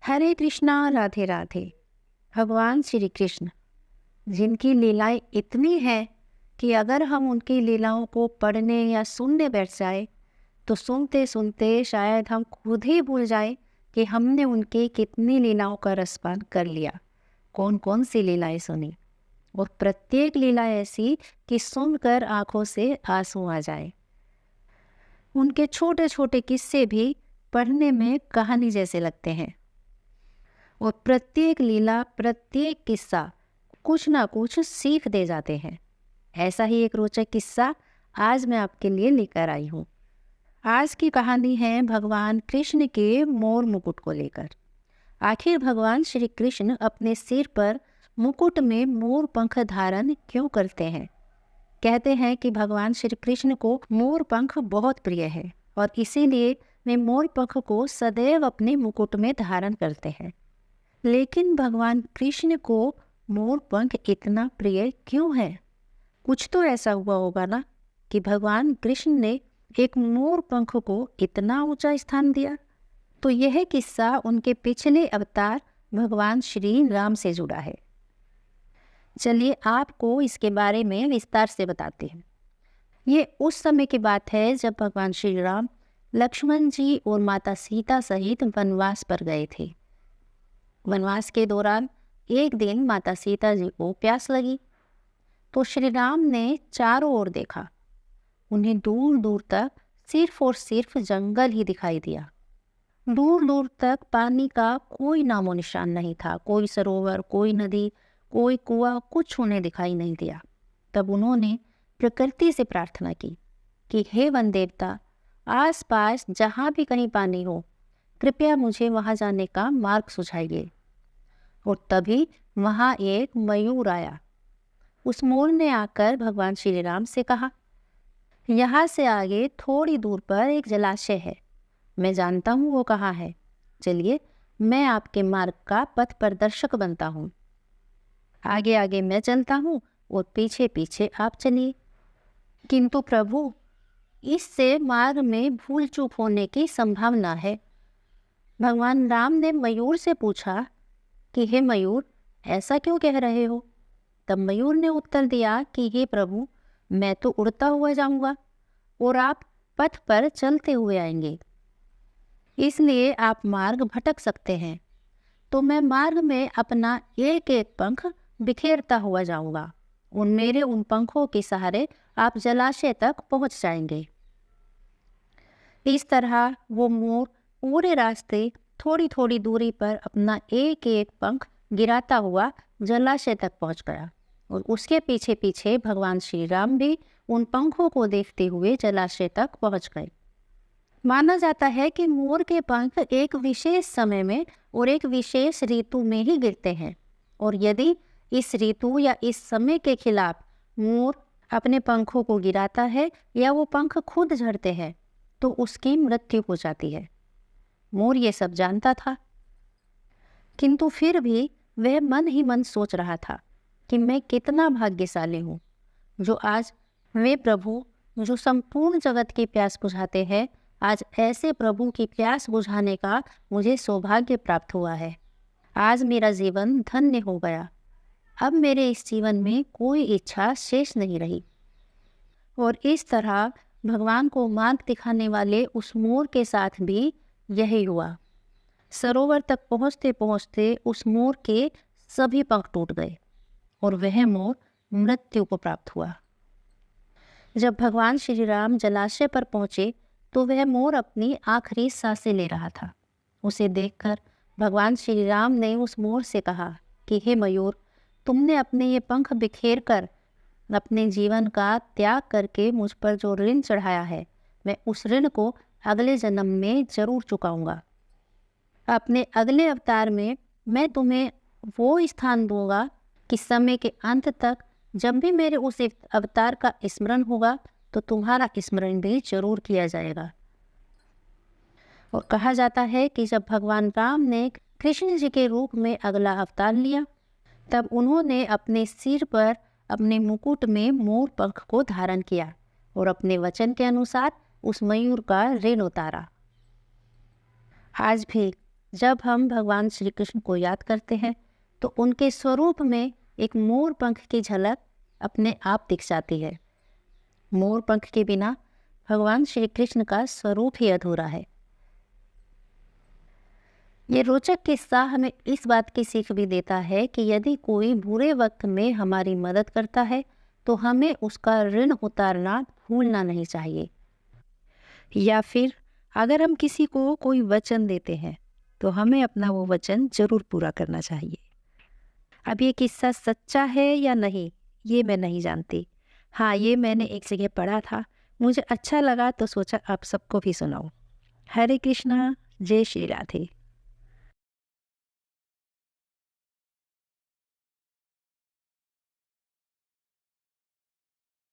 हरे कृष्णा राधे राधे। भगवान श्री कृष्ण जिनकी लीलाएं इतनी हैं कि अगर हम उनकी लीलाओं को पढ़ने या सुनने बैठ जाए तो सुनते सुनते शायद हम खुद ही भूल जाए कि हमने उनकी कितनी लीलाओं का रसपान कर लिया, कौन कौन सी लीलाएं सुनी। और प्रत्येक लीला ऐसी कि सुनकर आंखों से आंसू आ जाए। उनके छोटे छोटे किस्से भी पढ़ने में कहानी जैसे लगते हैं और प्रत्येक लीला, प्रत्येक किस्सा कुछ ना कुछ सीख दे जाते हैं। ऐसा ही एक रोचक किस्सा आज मैं आपके लिए लेकर आई हूँ। आज की कहानी है भगवान कृष्ण के मोर मुकुट को लेकर। आखिर भगवान श्री कृष्ण अपने सिर पर मुकुट में मोर पंख धारण क्यों करते हैं? कहते हैं कि भगवान श्री कृष्ण को मोर पंख बहुत प्रिय है और इसीलिए वे मोर पंख को सदैव अपने मुकुट में धारण करते हैं। लेकिन भगवान कृष्ण को मोर पंख इतना प्रिय क्यों है? कुछ तो ऐसा हुआ होगा ना कि भगवान कृष्ण ने एक मोर पंख को इतना ऊंचा स्थान दिया। तो यह किस्सा उनके पिछले अवतार भगवान श्री राम से जुड़ा है। चलिए आपको इसके बारे में विस्तार से बताते हैं। ये उस समय की बात है जब भगवान श्री राम लक्ष्मण जी और माता सीता सहित वनवास पर गए थे। वनवास के दौरान एक दिन माता सीता जी को प्यास लगी तो श्री राम ने चारों ओर देखा। उन्हें दूर दूर तक सिर्फ और सिर्फ जंगल ही दिखाई दिया। दूर दूर तक पानी का कोई नामो निशान नहीं था, कोई सरोवर, कोई नदी, कोई कुआं, कुछ उन्हें दिखाई नहीं दिया। तब उन्होंने प्रकृति से प्रार्थना की कि हे वन देवता, आस पास जहाँ भी कहीं पानी हो कृपया मुझे वहाँ जाने का मार्ग सुझाइए। और तभी वहाँ एक मयूर आया। उस मोर ने आकर भगवान श्री राम से कहा, यहाँ से आगे थोड़ी दूर पर एक जलाशय है, मैं जानता हूँ वो कहाँ है। चलिए मैं आपके मार्ग का पथ प्रदर्शक बनता हूँ। आगे आगे मैं चलता हूँ और पीछे पीछे आप चलिए। किंतु प्रभु, इससे मार्ग में भूल चूक होने की संभावना है। भगवान राम ने मयूर से पूछा कि हे मयूर, ऐसा क्यों कह रहे हो? तब मयूर ने उत्तर दिया कि हे प्रभु, मैं तो उड़ता हुआ जाऊंगा और आप पथ पर चलते हुए आएंगे, इसलिए आप मार्ग भटक सकते हैं। तो मैं मार्ग में अपना एक एक पंख बिखेरता हुआ जाऊंगा और मेरे उन पंखों के सहारे आप जलाशय तक पहुंच जाएंगे। इस तरह वो मोर पूरे रास्ते थोड़ी थोड़ी दूरी पर अपना एक एक पंख गिराता हुआ जलाशय तक पहुंच गया और उसके पीछे पीछे भगवान श्री राम भी उन पंखों को देखते हुए जलाशय तक पहुंच गए। माना जाता है कि मोर के पंख एक विशेष समय में और एक विशेष ऋतु में ही गिरते हैं और यदि इस ऋतु या इस समय के खिलाफ मोर अपने पंखों को गिराता है या वो पंख खुद झड़ते हैं तो उसकी मृत्यु हो जाती है। मोर ये सब जानता था, किंतु फिर भी वह मन ही मन सोच रहा था कि मैं कितना भाग्यशाली हूँ जो आज वे प्रभु जो संपूर्ण जगत की प्यास बुझाते हैं, आज ऐसे प्रभु की प्यास बुझाने का मुझे सौभाग्य प्राप्त हुआ है। आज मेरा जीवन धन्य हो गया। अब मेरे इस जीवन में कोई इच्छा शेष नहीं रही। और इस तरह भगवान को मार्ग दिखाने वाले उस मोर के साथ भी यही हुआ। सरोवर तक पहुँचते पहुँचते उस मोर के सभी पंख टूट गए और वह मोर मृत्यु को प्राप्त हुआ। जब भगवान श्री राम जलाशय पर पहुँचे तो वह मोर अपनी आखिरी सांसें ले रहा था। उसे देखकर भगवान श्री राम ने उस मोर से कहा कि हे मयूर, तुमने अपने ये पंख बिखेर कर अपने जीवन का त्याग करके मुझ पर जो ऋण चढ़ाया है, मैं उस ऋण को अगले जन्म में जरूर चुकाऊंगा। अपने अगले अवतार में मैं तुम्हें वो स्थान दूंगा कि समय के अंत तक जब भी मेरे उस अवतार का स्मरण होगा तो तुम्हारा स्मरण भी जरूर किया जाएगा। और कहा जाता है कि जब भगवान राम ने कृष्ण जी के रूप में अगला अवतार लिया तब उन्होंने अपने सिर पर अपने मुकुट में मोर पंख को धारण किया और अपने वचन के अनुसार उस मयूर का ऋण उतारा। आज भी जब हम भगवान श्री कृष्ण को याद करते हैं तो उनके स्वरूप में एक मोर पंख की झलक अपने आप दिख जाती है। मोर पंख के बिना भगवान श्री कृष्ण का स्वरूप ही अधूरा है। ये रोचक किस्सा हमें इस बात की सीख भी देता है कि यदि कोई बुरे वक्त में हमारी मदद करता है तो हमें उसका ऋण उतारना भूलना नहीं चाहिए। या फिर अगर हम किसी को कोई वचन देते हैं तो हमें अपना वो वचन जरूर पूरा करना चाहिए। अब ये किस्सा सच्चा है या नहीं ये मैं नहीं जानती। हाँ, ये मैंने एक जगह पढ़ा था, मुझे अच्छा लगा तो सोचा आप सबको भी सुनाऊं। हरे कृष्णा, जय श्री राधे।